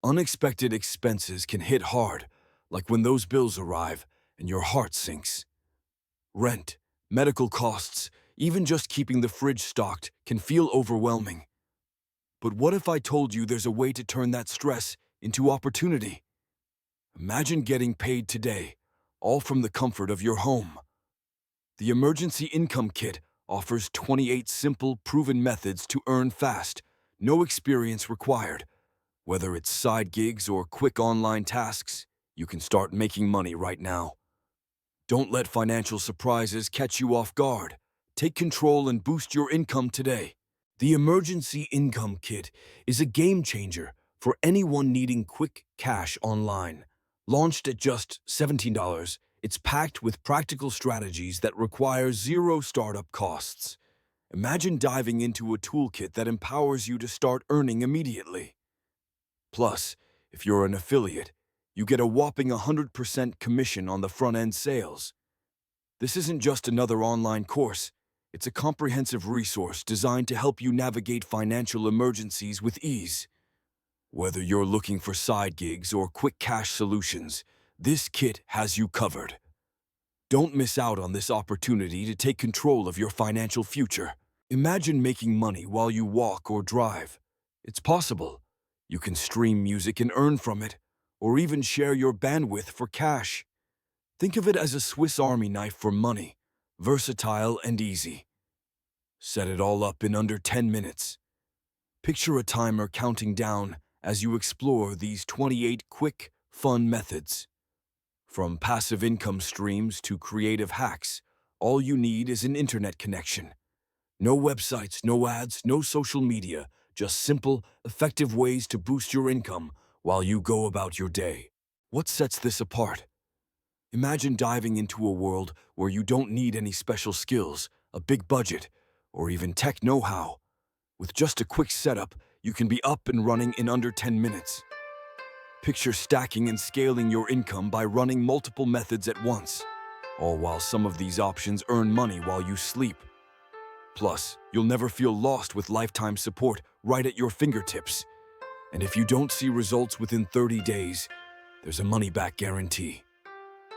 Unexpected expenses can hit hard, like when those bills arrive and your heart sinks. Rent, medical costs, even just keeping the fridge stocked can feel overwhelming. But what if I told you there's a way to turn that stress into opportunity? Imagine getting paid today, all from the comfort of your home. The Emergency Income Kit offers 28 simple, proven methods to earn fast, no experience required. Whether it's side gigs or quick online tasks, you can start making money right now. Don't let financial surprises catch you off guard. Take control and boost your income today. The Emergency Income Kit is a game changer for anyone needing quick cash online. Launched at just $17, it's packed with practical strategies that require zero startup costs. Imagine diving into a toolkit that empowers you to start earning immediately. Plus, if you're an affiliate, you get a whopping 100% commission on the front-end sales. This isn't just another online course. It's a comprehensive resource designed to help you navigate financial emergencies with ease. Whether you're looking for side gigs or quick cash solutions, this kit has you covered. Don't miss out on this opportunity to take control of your financial future. Imagine making money while you walk or drive. It's possible. You can stream music and earn from it, or even share your bandwidth for cash. Think of it as a Swiss Army knife for money, versatile and easy. Set it all up in under 10 minutes. Picture a timer counting down as you explore these 28 quick, fun methods. From passive income streams to creative hacks, all you need is an internet connection. No websites, no ads, no social media, just simple, effective ways to boost your income while you go about your day. What sets this apart? Imagine diving into a world where you don't need any special skills, a big budget, or even tech know-how. With just a quick setup, you can be up and running in under 10 minutes. Picture stacking and scaling your income by running multiple methods at once, all while some of these options earn money while you sleep. Plus, you'll never feel lost with lifetime support right at your fingertips. And if you don't see results within 30 days, there's a money-back guarantee.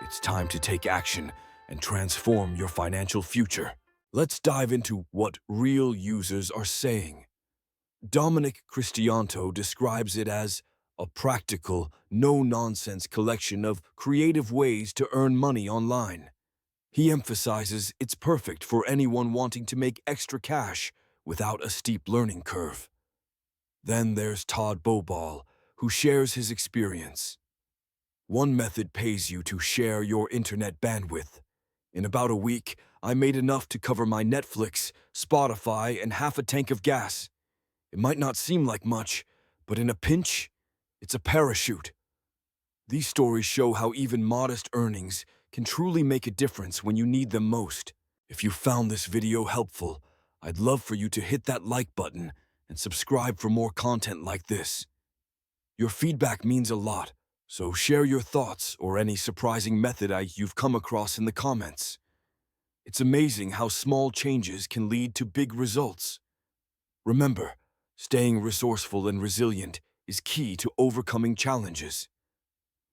It's time to take action and transform your financial future. Let's dive into what real users are saying. Dominic Cristianto describes it as a practical, no-nonsense collection of creative ways to earn money online. He emphasizes it's perfect for anyone wanting to make extra cash without a steep learning curve. Then there's Todd Bobal, who shares his experience. One method pays you to share your internet bandwidth. In about a week, I made enough to cover my Netflix, Spotify, and half a tank of gas. It might not seem like much, but in a pinch, it's a parachute. These stories show how even modest earnings can truly make a difference when you need them most. If you found this video helpful, I'd love for you to hit that like button and subscribe for more content like this. Your feedback means a lot, so share your thoughts or any surprising method you've come across in the comments. It's amazing how small changes can lead to big results. Remember, staying resourceful and resilient is key to overcoming challenges.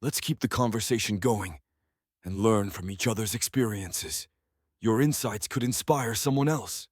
Let's keep the conversation going and learn from each other's experiences. Your insights could inspire someone else.